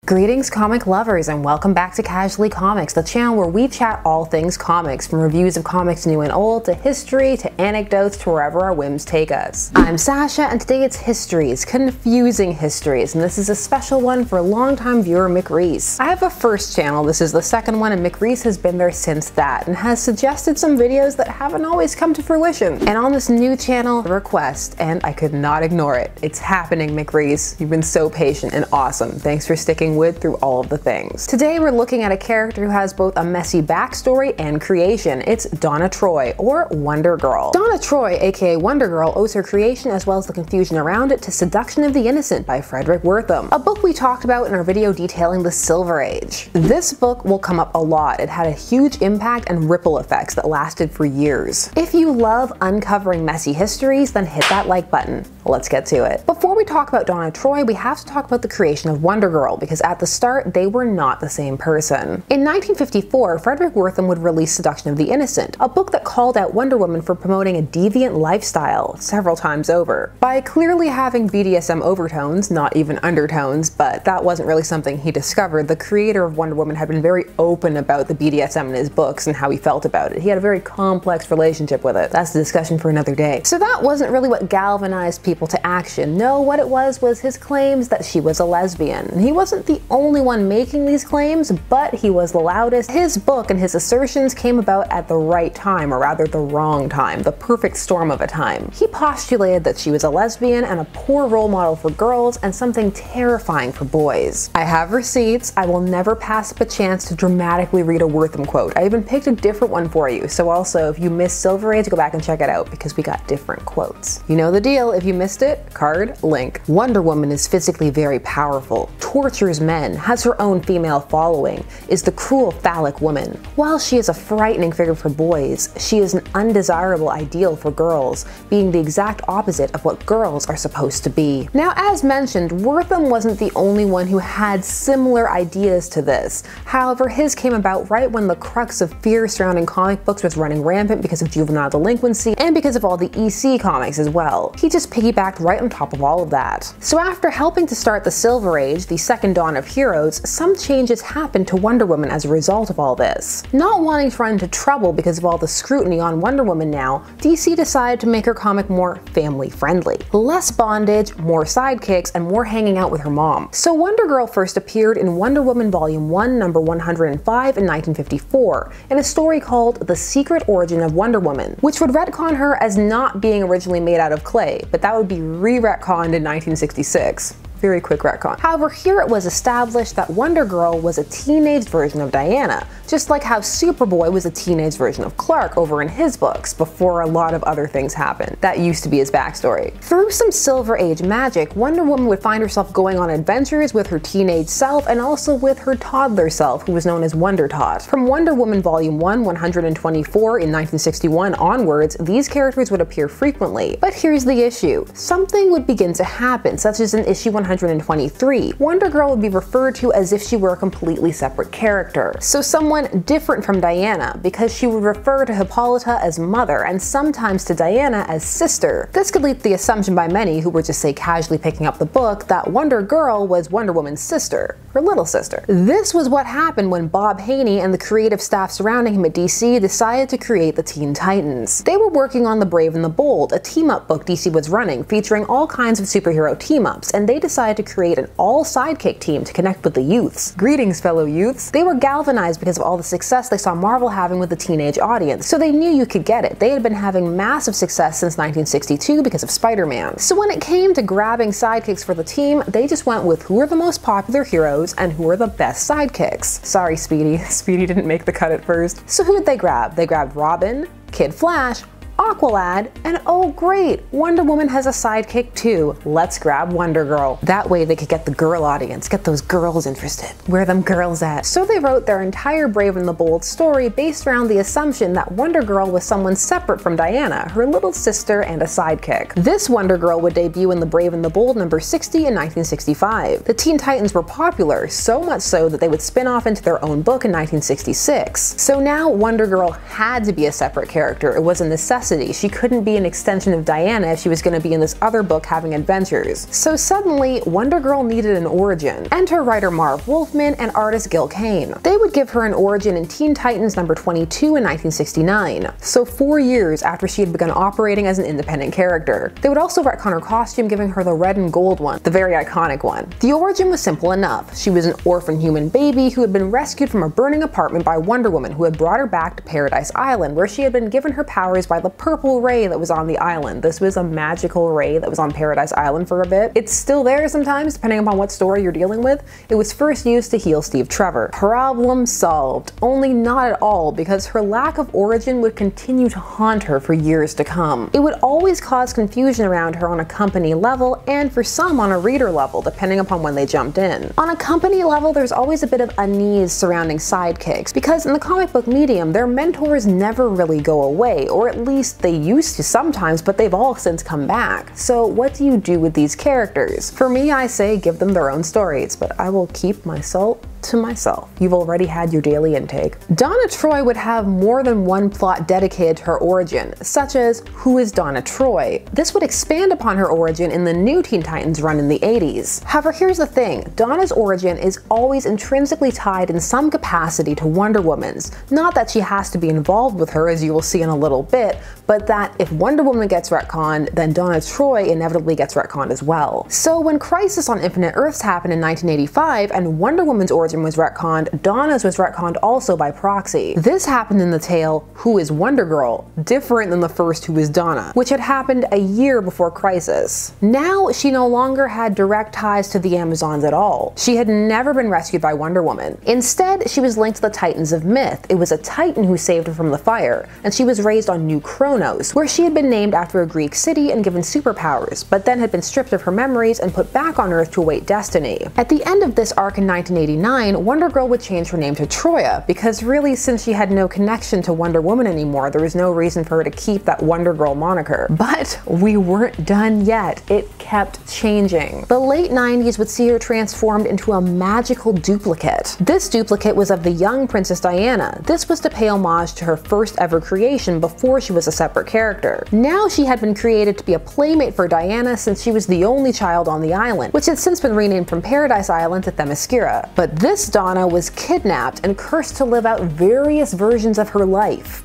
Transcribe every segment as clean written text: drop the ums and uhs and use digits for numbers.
Greetings comic lovers and welcome back to Casually Comics, the channel where we chat all things comics, from reviews of comics new and old, to history, to anecdotes, to wherever our whims take us. I'm Sasha and today it's histories, confusing histories, and this is a special one for longtime viewer Mick Reese. I have a first channel, this is the second one, and Mick Reese has been there since that and has suggested some videos that haven't always come to fruition. And on this new channel, a request, and I could not ignore it. It's happening, Mick Reese. You've been so patient and awesome. Thanks for sticking with through all of the things. Today we're looking at a character who has both a messy backstory and creation. It's Donna Troy, or Wonder Girl. Donna Troy, aka Wonder Girl, owes her creation as well as the confusion around it to Seduction of the Innocent by Frederick Wertham, a book we talked about in our video detailing the Silver Age. This book will come up a lot. It had a huge impact and ripple effects that lasted for years. If you love uncovering messy histories, then hit that like button. Let's get to it. Before we talk about Donna Troy, we have to talk about the creation of Wonder Girl, because at the start, they were not the same person. In 1954, Frederick Wertham would release Seduction of the Innocent, a book that called out Wonder Woman for promoting a deviant lifestyle several times over, by clearly having BDSM overtones, not even undertones, but that wasn't really something he discovered. The creator of Wonder Woman had been very open about the BDSM in his books and how he felt about it. He had a very complex relationship with it. That's a discussion for another day. So that wasn't really what galvanized people to action. No, what it was his claims that she was a lesbian. And he wasn't the only one making these claims, but he was the loudest. His book and his assertions came about at the right time, or rather the wrong time, the perfect storm of a time. He postulated that she was a lesbian and a poor role model for girls and something terrifying for boys. I have receipts. I will never pass up a chance to dramatically read a Wertham quote. I even picked a different one for you, so also if you missed Silver Age, go back and check it out because we got different quotes. You know the deal. If you missed it, card, link. Wonder Woman is physically very powerful, tortures men, has her own female following, is the cruel phallic woman. While she is a frightening figure for boys, she is an undesirable ideal for girls, being the exact opposite of what girls are supposed to be. Now, as mentioned, Wertham wasn't the only one who had similar ideas to this. However, his came about right when the crux of fear surrounding comic books was running rampant because of juvenile delinquency and because of all the EC comics as well. He just piggybacked right on top of all of that. So after helping to start the Silver Age, the second dawn of heroes, some changes happened to Wonder Woman as a result of all this. Not wanting to run into trouble because of all the scrutiny on Wonder Woman now, DC decided to make her comic more family-friendly. Less bondage, more sidekicks, and more hanging out with her mom. So Wonder Girl first appeared in Wonder Woman Volume 1, number 105 in 1954, in a story called The Secret Origin of Wonder Woman, which would retcon her as not being originally made out of clay, but that would be re-retconned in 1966. Very quick retcon. However, here it was established that Wonder Girl was a teenage version of Diana, just like how Superboy was a teenage version of Clark over in his books, before a lot of other things happened. That used to be his backstory. Through some Silver Age magic, Wonder Woman would find herself going on adventures with her teenage self and also with her toddler self, who was known as Wonder Tot. From Wonder Woman Volume 1, 124 in 1961 onwards, these characters would appear frequently. But here's the issue. Something would begin to happen, such as in issue 123. Wonder Girl would be referred to as if she were a completely separate character. So someone different from Diana, because she would refer to Hippolyta as mother and sometimes to Diana as sister. This could lead to the assumption by many who were just say casually picking up the book that Wonder Girl was Wonder Woman's sister, her little sister. This was what happened when Bob Haney and the creative staff surrounding him at DC decided to create the Teen Titans. They were working on The Brave and the Bold, a team-up book DC was running featuring all kinds of superhero team-ups, and they decided to create an all-sidekick team to connect with the youths. Greetings, fellow youths. They were galvanized because of all the success they saw Marvel having with the teenage audience, so they knew you could get it. They had been having massive success since 1962 because of Spider-Man. So when it came to grabbing sidekicks for the team, they just went with who are the most popular heroes and who are the best sidekicks. Sorry, Speedy. Speedy didn't make the cut at first. So who did they grab? They grabbed Robin, Kid Flash, Aqualad, and oh great, Wonder Woman has a sidekick too. Let's grab Wonder Girl. That way they could get the girl audience, get those girls interested. Where them girls at? So they wrote their entire Brave and the Bold story based around the assumption that Wonder Girl was someone separate from Diana, her little sister and a sidekick. This Wonder Girl would debut in the Brave and the Bold number 60 in 1965. The Teen Titans were popular, so much so that they would spin off into their own book in 1966. So now Wonder Girl had to be a separate character. It was a necessity necessity. She couldn't be an extension of Diana if she was going to be in this other book having adventures. So suddenly, Wonder Girl needed an origin. Enter writer Marv Wolfman and artist Gil Kane. They would give her an origin in Teen Titans number 22 in 1969, so 4 years after she had begun operating as an independent character. They would also retcon her costume, giving her the red and gold one, the very iconic one. The origin was simple enough. She was an orphan human baby who had been rescued from a burning apartment by Wonder Woman, who had brought her back to Paradise Island, where she had been given her powers by the purple ray that was on the island. This was a magical ray that was on Paradise Island for a bit. It's still there sometimes, depending upon what story you're dealing with. It was first used to heal Steve Trevor. Problem solved. Only not at all, because her lack of origin would continue to haunt her for years to come. It would always cause confusion around her on a company level, and for some on a reader level, depending upon when they jumped in. On a company level, there's always a bit of unease surrounding sidekicks, because in the comic book medium, their mentors never really go away, or at least they used to sometimes, but they've all since come back. So what do you do with these characters? For me, I say give them their own stories, but I will keep my salt to myself. You've already had your daily intake. Donna Troy would have more than one plot dedicated to her origin, such as Who is Donna Troy? This would expand upon her origin in the new Teen Titans run in the 80s. However, here's the thing, Donna's origin is always intrinsically tied in some capacity to Wonder Woman's. Not that she has to be involved with her, as you will see in a little bit, but that if Wonder Woman gets retconned, then Donna Troy inevitably gets retconned as well. So when Crisis on Infinite Earths happened in 1985 and Wonder Woman's origin was retconned, Donna's was retconned also by proxy. This happened in the tale Who is Wonder Girl, different than the first Who is Donna, which had happened a year before Crisis. Now she no longer had direct ties to the Amazons at all. She had never been rescued by Wonder Woman. Instead, she was linked to the Titans of myth. It was a Titan who saved her from the fire, and she was raised on New Kronos, where she had been named after a Greek city and given superpowers, but then had been stripped of her memories and put back on Earth to await destiny. At the end of this arc in 1989, Wonder Girl would change her name to Troya, because really, since she had no connection to Wonder Woman anymore, there was no reason for her to keep that Wonder Girl moniker. But we weren't done yet. It kept changing. The late 90s would see her transformed into a magical duplicate. This duplicate was of the young Princess Diana. This was to pay homage to her first ever creation before she was a separate character. Now she had been created to be a playmate for Diana since she was the only child on the island, which had since been renamed from Paradise Island to Themyscira. But this Donna was kidnapped and cursed to live out various versions of her life.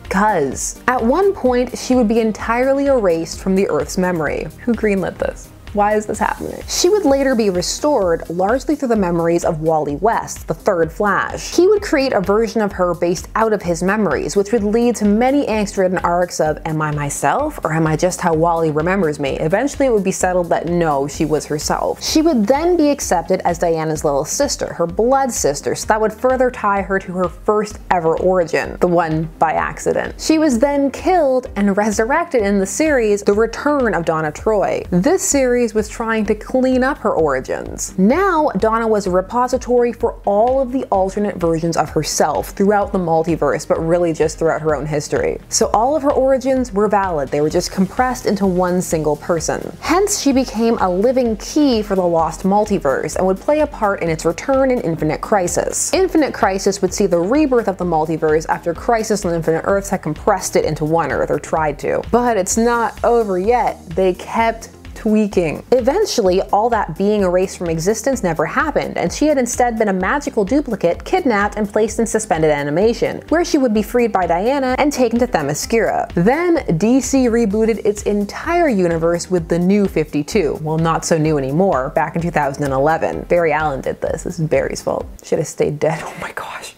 Cause at one point she would be entirely erased from the Earth's memory. Who greenlit this? Why is this happening? She would later be restored, largely through the memories of Wally West, the third Flash. He would create a version of her based out of his memories, which would lead to many angst-ridden arcs of, am I myself, or am I just how Wally remembers me? Eventually it would be settled that no, she was herself. She would then be accepted as Diana's little sister, her blood sister, so that would further tie her to her first ever origin, the one by accident. She was then killed and resurrected in the series The Return of Donna Troy. This series was trying to clean up her origins. Now, Donna was a repository for all of the alternate versions of herself throughout the multiverse, but really just throughout her own history. So all of her origins were valid, they were just compressed into one single person. Hence, she became a living key for the lost multiverse and would play a part in its return in Infinite Crisis. Infinite Crisis would see the rebirth of the multiverse after Crisis on Infinite Earths had compressed it into one Earth, or tried to. But it's not over yet. They kept tweaking. Eventually, all that being erased from existence never happened, and she had instead been a magical duplicate kidnapped and placed in suspended animation, where she would be freed by Diana and taken to Themyscira. Then, DC rebooted its entire universe with the New 52. Well, not so new anymore, back in 2011. Barry Allen did this. This is Barry's fault. Should have stayed dead. Oh my gosh.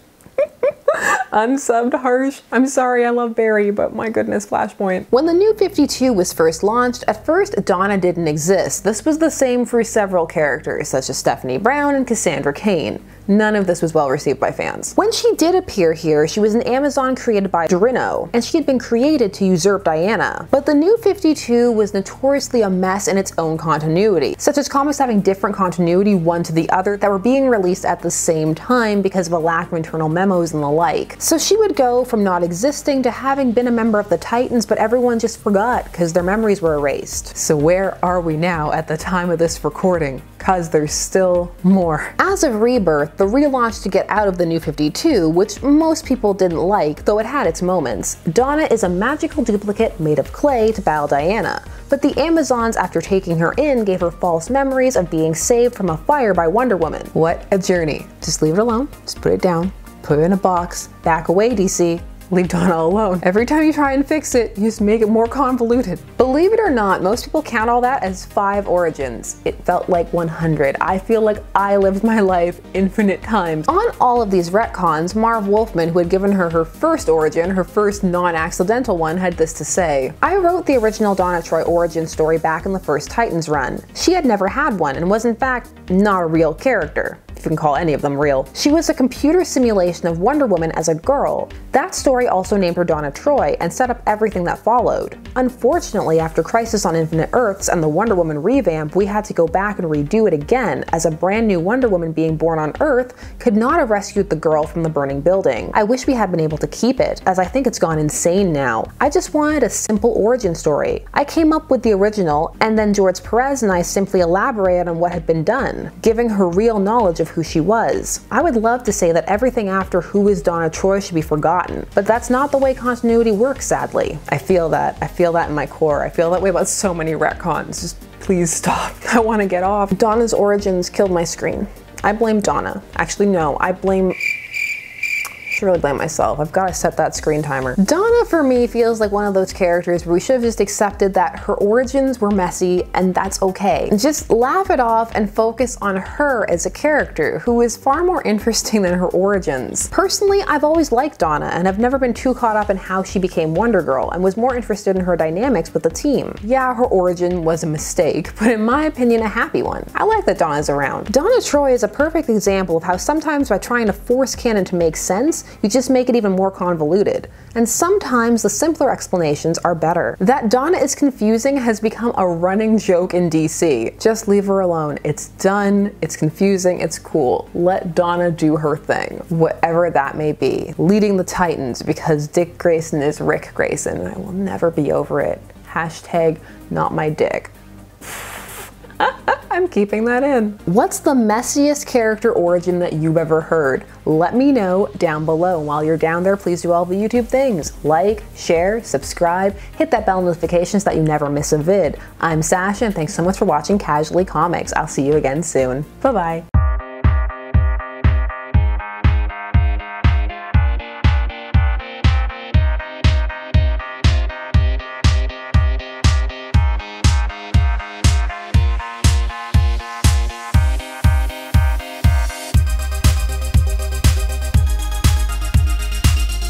Unsubbed harsh. I'm sorry, I love Barry, but my goodness, Flashpoint. When the New 52 was first launched, at first Donna didn't exist. This was the same for several characters, such as Stephanie Brown and Cassandra Cain. None of this was well received by fans. When she did appear here, she was an Amazon created by Dorino, and she had been created to usurp Diana. But the New 52 was notoriously a mess in its own continuity, such as comics having different continuity one to the other that were being released at the same time because of a lack of internal memos and the like. So she would go from not existing to having been a member of the Titans, but everyone just forgot because their memories were erased. So where are we now at the time of this recording? because there's still more. As of Rebirth, the relaunch to get out of the New 52, which most people didn't like, though it had its moments, Donna is a magical duplicate made of clay to battle Diana. But the Amazons, after taking her in, gave her false memories of being saved from a fire by Wonder Woman. What a journey. Just leave it alone, just put it down, put it in a box, back away DC. Leave Donna alone. Every time you try and fix it, you just make it more convoluted. Believe it or not, most people count all that as 5 origins. It felt like 100. I feel like I lived my life infinite times. On all of these retcons, Marv Wolfman, who had given her her first origin, her first non-accidental one, had this to say. I wrote the original Donna Troy origin story back in the first Titans run. She had never had one and was in fact not a real character, if you can call any of them real. She was a computer simulation of Wonder Woman as a girl. That story also named her Donna Troy and set up everything that followed. Unfortunately, after Crisis on Infinite Earths and the Wonder Woman revamp, we had to go back and redo it again, as a brand new Wonder Woman being born on Earth could not have rescued the girl from the burning building. I wish we had been able to keep it, as I think it's gone insane now. I just wanted a simple origin story. I came up with the original, and then George Perez and I simply elaborated on what had been done, giving her real knowledge of who she was. I would love to say that everything after Who is Donna Troy should be forgotten, but that's not the way continuity works, sadly. I feel that in my core. I feel that way about so many retcons. Just please stop. I want to get off. Donna's origins killed my screen. I blame Donna. Actually, no, I should really blame myself. I've got to set that screen timer. Donna, for me, feels like one of those characters where we should have just accepted that her origins were messy and that's okay. Just laugh it off and focus on her as a character who is far more interesting than her origins. Personally, I've always liked Donna and have never been too caught up in how she became Wonder Girl and was more interested in her dynamics with the team. Yeah, her origin was a mistake, but in my opinion, a happy one. I like that Donna's around. Donna Troy is a perfect example of how sometimes by trying to force canon to make sense, you just make it even more convoluted. And sometimes the simpler explanations are better. That Donna is confusing has become a running joke in DC. Just leave her alone. It's done, it's confusing, it's cool. Let Donna do her thing, whatever that may be. Leading the Titans because Dick Grayson is Rick Grayson, and I will never be over it. Hashtag not my dick. I'm keeping that in. What's the messiest character origin that you've ever heard? Let me know down below. While you're down there, please do all the YouTube things. Like, share, subscribe, hit that bell notification so that you never miss a vid. I'm Sasha, and thanks so much for watching Casually Comics. I'll see you again soon. Bye-bye.